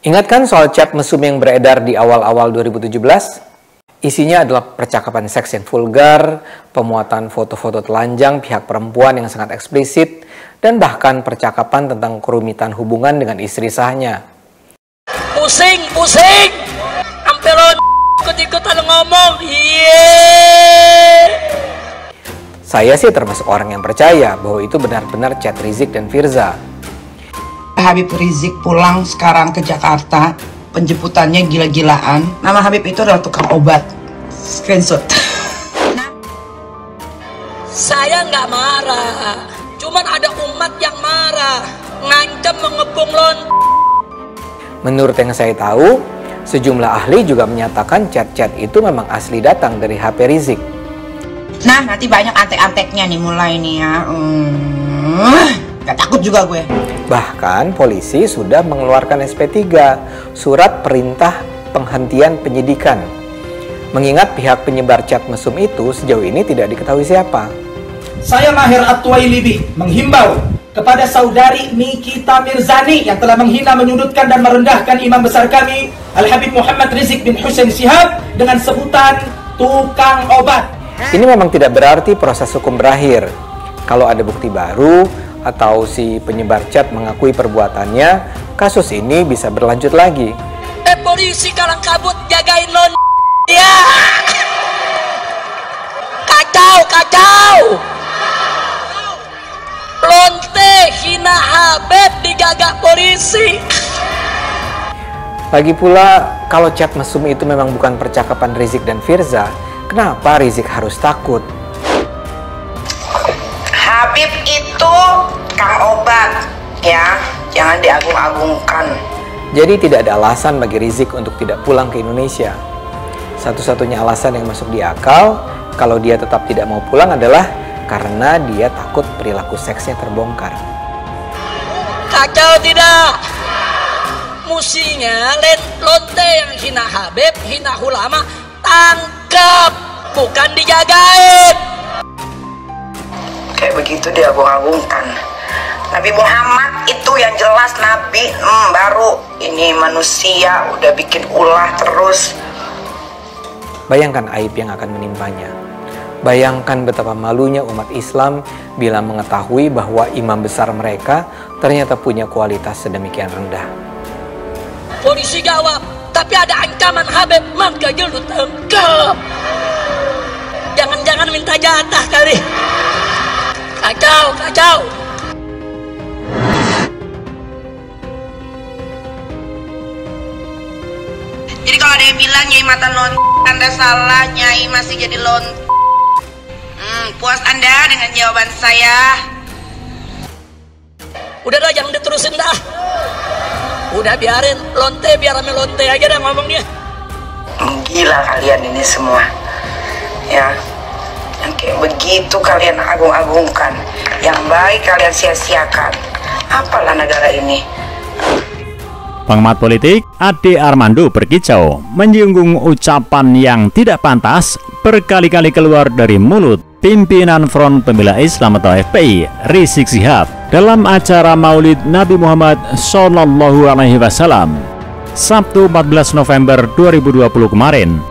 Ingat kan soal chat mesum yang beredar di awal-awal 2017? Isinya adalah percakapan seks yang vulgar, pemuatan foto-foto telanjang pihak perempuan yang sangat eksplisit, dan bahkan percakapan tentang kerumitan hubungan dengan istri sahnya. Pusing! Hampir ikut-ikutan ngomong. Saya sih termasuk orang yang percaya bahwa itu benar-benar chat Rizik dan Firza. Habib Rizik pulang sekarang ke Jakarta, penjemputannya gila-gilaan. Nama Habib itu adalah tukang obat. Screenshot. Saya nggak marah, cuman ada umat yang marah, ngancam mengepung lon. Menurut yang saya tahu, sejumlah ahli juga menyatakan chat-chat itu memang asli datang dari HP Rizik. Nah, nanti banyak antek-anteknya nih mulai nih ya. Gak takut juga gue. Bahkan polisi sudah mengeluarkan SP3, surat perintah penghentian penyidikan. Mengingat pihak penyebar chat mesum itu sejauh ini tidak diketahui siapa. Saya Maher At-Tuwailibi menghimbau kepada saudari Nikita Mirzani yang telah menghina, menyudutkan dan merendahkan imam besar kami Al-Habib Muhammad Rizik bin Hussein Shihab dengan sebutan tukang obat. Ini memang tidak berarti proses hukum berakhir. Kalau ada bukti baru atau si penyebar chat mengakui perbuatannya, kasus ini bisa berlanjut lagi. Polisi kalang kabut jagain lon. Ya. Kacau. Lonte hina Habib dijaga polisi. Lagi pula, kalau chat mesum itu memang bukan percakapan Rizik dan Firza, kenapa Rizik harus takut? Habib itu kang obat, ya, jangan diagung-agungkan. Jadi tidak ada alasan bagi Rizik untuk tidak pulang ke Indonesia. Satu-satunya alasan yang masuk di akal kalau dia tetap tidak mau pulang adalah karena dia takut perilaku seksnya terbongkar. Kacau tidak? Musinya lonte yang hina Habib, hina ulama, tangkap, bukan dijagain. Kayak begitu diagung-agungkan. Nabi Muhammad itu yang jelas Nabi, baru ini manusia udah bikin ulah terus. Bayangkan aib yang akan menimpanya. Bayangkan betapa malunya umat Islam bila mengetahui bahwa imam besar mereka ternyata punya kualitas sedemikian rendah. Polisi jawab, tapi ada ancaman Habib, maka lu tangkap. Jangan-jangan minta jatah kali. Kacau. Jadi kalau ada yang bilang Nyai Mata Lon, Anda salah, Nyai masih jadi lon. Puas Anda dengan jawaban saya? Udah dah, jangan diterusin dah. Udah biarin lonte, biar rame lonte aja dah ngomongnya. Gila kalian ini semua, ya. Yang kayak begitu kalian agung-agungkan, yang baik kalian sia-siakan. Apalah negara ini? Pengamat politik Ade Armando berkicau menyinggung ucapan yang tidak pantas berkali-kali keluar dari mulut pimpinan Front Pembela Islam atau FPI Rizik Shihab dalam acara Maulid Nabi Muhammad SAW Sabtu 14 November 2020 kemarin.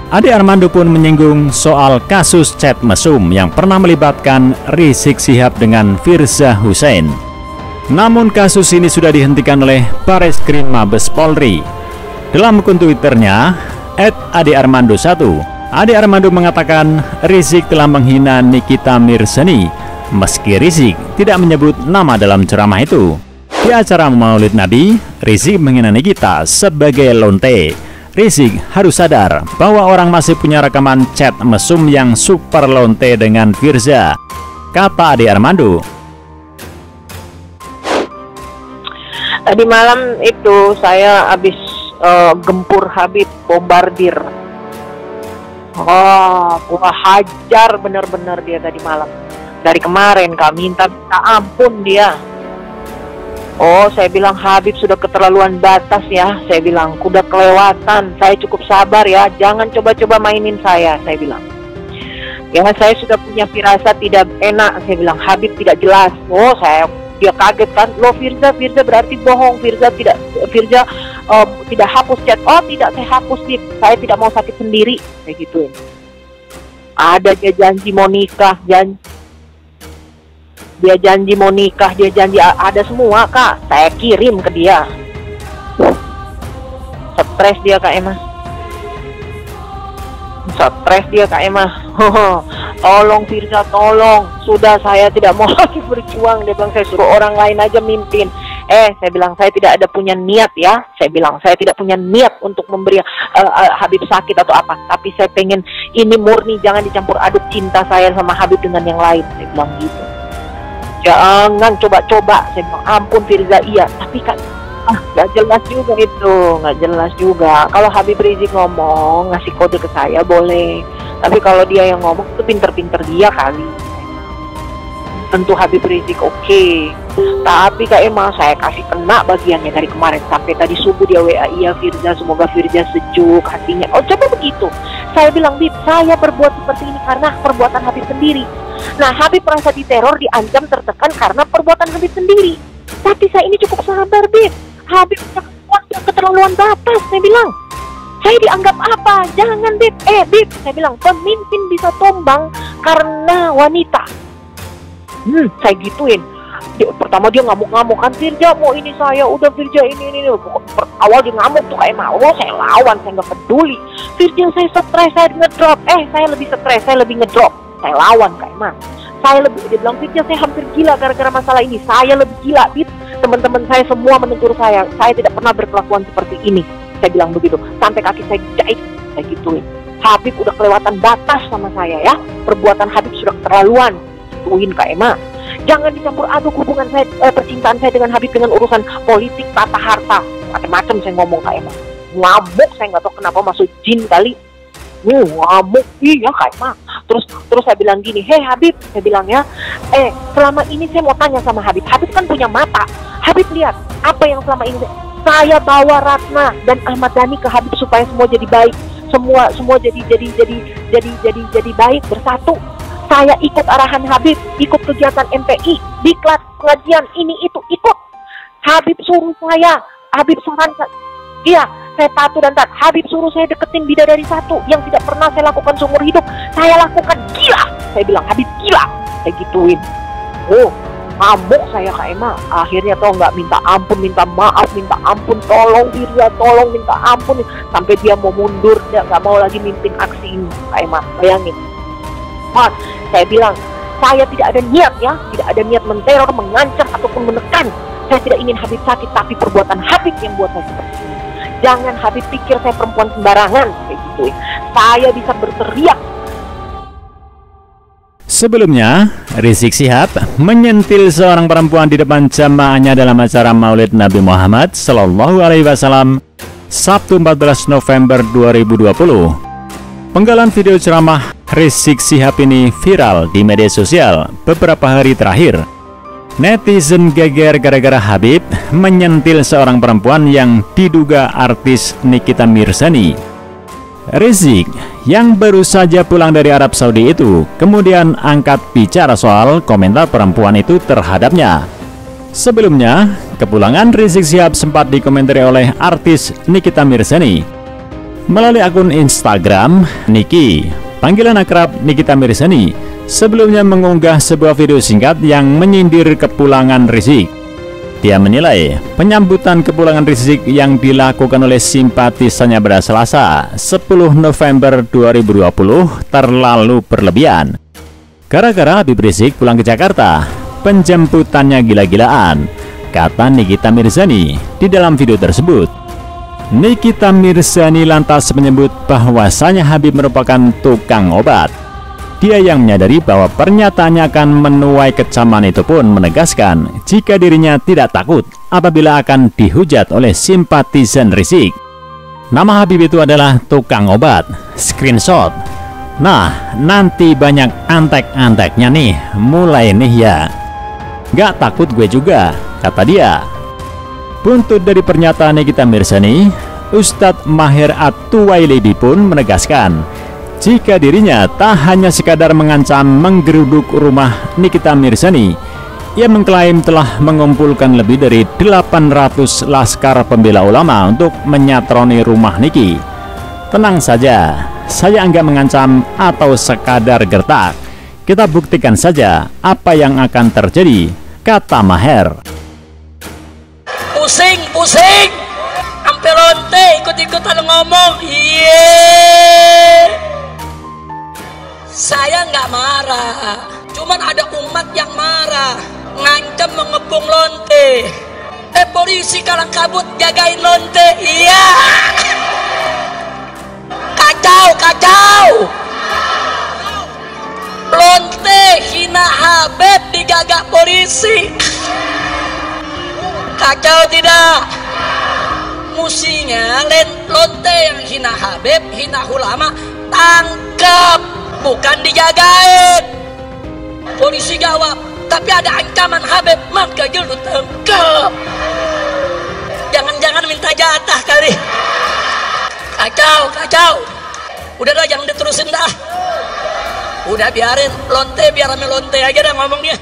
Ade Armando pun menyinggung soal kasus chat mesum yang pernah melibatkan Rizik Shihab dengan Firza Husein. Namun kasus ini sudah dihentikan oleh Bareskrim Mabes Polri. Dalam akun Twitternya @adearmando1, Ade Armando mengatakan Rizik telah menghina Nikita Mirzani meski Rizik tidak menyebut nama dalam ceramah itu. Di acara Maulid Nabi, Rizik menghina Nikita sebagai lonte. Rizik harus sadar bahwa orang masih punya rekaman chat mesum yang super lonte dengan Firza, kata Ade Armando. Tadi malam itu saya habis gempur Habib, bombardir. Gua hajar bener-bener dia tadi malam. Dari kemarin kami minta ampun dia. Saya bilang Habib sudah keterlaluan batas ya. Saya bilang udah kelewatan. Saya cukup sabar ya. Jangan coba-coba mainin saya bilang. Ya saya sudah punya firasat tidak enak. Saya bilang Habib tidak jelas. Dia kaget kan, Firza berarti bohong, Firza tidak hapus chat. Oh tidak, saya hapus Bib, saya tidak mau sakit sendiri, kayak gituin. Ada dia janji mau nikah, dia janji mau nikah, dia janji ada semua Kak, saya kirim ke dia. Stres dia Kak Emma, stres dia Kak Emma. Tolong Firza, tolong, sudah saya tidak mau lagi berjuang. Dia bilang saya suruh orang lain aja mimpin. Saya bilang saya tidak ada punya niat ya. Saya bilang saya tidak punya niat untuk memberi Habib sakit atau apa. Tapi saya pengen ini murni, jangan dicampur aduk cinta saya sama Habib dengan yang lain. Saya bilang gitu. Jangan coba-coba. Saya bilang ampun Firza, iya. Tapi kan nggak jelas juga itu, nggak jelas juga. Kalau Habib Rizik ngomong ngasih kode ke saya boleh. Tapi kalau dia yang ngomong itu pinter-pinter dia kali. Tentu Habib Rizik oke. Tapi Kak Emma, saya kasih kena bagiannya dari kemarin sampai tadi subuh dia WA, iya Firza, semoga Firza sejuk hatinya. Oh coba begitu. Saya bilang Bib, saya berbuat seperti ini karena perbuatan Habib sendiri. Nah Habib merasa diteror, diancam, tertekan karena perbuatan Habib sendiri. Tapi saya ini cukup sabar Bib. Habib keterlaluan batas, saya bilang. Saya dianggap apa? Jangan Bib. Bib, saya bilang pemimpin bisa tumbang karena wanita. Saya gituin. Pertama dia ngamuk-ngamuk kan, Firza mau ini saya, udah Firza ini. Awal dia ngamuk tuh kayak mau, saya lawan, saya nggak peduli. Firza saya stres, saya ngedrop. Saya lebih stres, saya lebih ngedrop. Saya lawan kayak emang. Saya lebih, dia bilang Firza saya hampir gila gara-gara masalah ini. Saya lebih gila, Bib. Teman-teman saya semua menegur saya tidak pernah berkelakuan seperti ini. Saya bilang begitu, sampai kaki saya jahit, saya gituin. Habib udah kelewatan batas sama saya ya. Perbuatan Habib sudah keterlaluan. Gituin Kak Emma. Jangan dicampur aduk hubungan saya, percintaan saya dengan Habib dengan urusan politik, tata harta, macam-macam saya ngomong Kak Emma. Ngamuk, saya nggak tahu kenapa masuk jin kali. Ngamuk, iya Kak Emma. Terus saya bilang gini, hei Habib, saya bilang ya, selama ini saya mau tanya sama Habib. Habib kan punya mata. Habib lihat apa yang selama ini saya bawa Ratna dan Ahmad Dhani ke Habib supaya semua jadi baik, semua jadi baik, bersatu. Saya ikut arahan Habib, ikut kegiatan MPI, diklat, pengajian, ini itu ikut. Habib suruh saya, Habib sarankan, iya saya patuh dan taat. Habib suruh saya deketin bidadari satu yang tidak pernah saya lakukan seumur hidup, saya lakukan. Gila, saya bilang Habib gila, saya gituin. Ngamuk saya Kak Emma. Akhirnya tau nggak, minta ampun, minta maaf, minta ampun, tolong Firza, tolong, minta ampun. Sampai dia mau mundur, dia nggak mau lagi mimpin aksi ini Kak Emma, bayangin. Mas, saya bilang, saya tidak ada niat ya, tidak ada niat menteror, mengancam, ataupun menekan. Saya tidak ingin Habib sakit, tapi perbuatan Habib yang buat saya seperti ini. Jangan Habib pikir saya perempuan sembarangan, kayak gitu. Saya bisa berteriak. Sebelumnya, Rizik Syihab menyentil seorang perempuan di depan jamaahnya dalam acara Maulid Nabi Muhammad Sallallahu Alaihi Wasallam Sabtu 14 November 2020. Penggalan video ceramah Rizik Syihab ini viral di media sosial beberapa hari terakhir. Netizen geger gara-gara Habib menyentil seorang perempuan yang diduga artis Nikita Mirzani. Rizik yang baru saja pulang dari Arab Saudi itu kemudian angkat bicara soal komentar perempuan itu terhadapnya. Sebelumnya, kepulangan Rizik Syihab sempat dikomentari oleh artis Nikita Mirzani. Melalui akun Instagram, Niki, panggilan akrab Nikita Mirzani, sebelumnya mengunggah sebuah video singkat yang menyindir kepulangan Rizik. Dia menilai penyambutan kepulangan Rizik yang dilakukan oleh simpatisannya pada Selasa 10 November 2020 terlalu berlebihan. Gara-gara Habib Rizik pulang ke Jakarta, penjemputannya gila-gilaan, kata Nikita Mirzani di dalam video tersebut. Nikita Mirzani lantas menyebut bahwasanya Habib merupakan tukang obat. Dia yang menyadari bahwa pernyataannya akan menuai kecaman itu pun menegaskan jika dirinya tidak takut apabila akan dihujat oleh simpatisan Rizik. Nama Habib itu adalah tukang obat. Screenshot. Nah, nanti banyak antek-anteknya nih, mulai nih ya. Gak takut gue juga, kata dia. Buntut dari pernyataan Nikita Mirzani, Ustadz Maher At-Tuwailibi pun menegaskan jika dirinya tak hanya sekadar mengancam menggeruduk rumah Nikita Mirzani, Ia mengklaim telah mengumpulkan lebih dari 800 laskar pembela ulama untuk menyatroni rumah Niki. Tenang saja, saya enggak mengancam atau sekadar gertak. Kita buktikan saja apa yang akan terjadi, kata Maher. Pusing, sampai lonte ikut-ikutan ngomong. Saya nggak marah, cuman ada umat yang marah, ngancam mengepung lonte. Polisi kalang kabut jagain lonte. Iya, kacau. Lonte hina Habib digagak polisi. Kacau tidak? Musinya lonte yang hina Habib, hina ulama, tangkap, bukan dijagain. Polisi jawab, tapi ada ancaman Habib, maka lu tangkap. Jangan-jangan minta jatah kali. Kacau. Udah dah, jangan diterusin dah. Udah biarin lonte, biar rame lonte aja dah ngomongnya.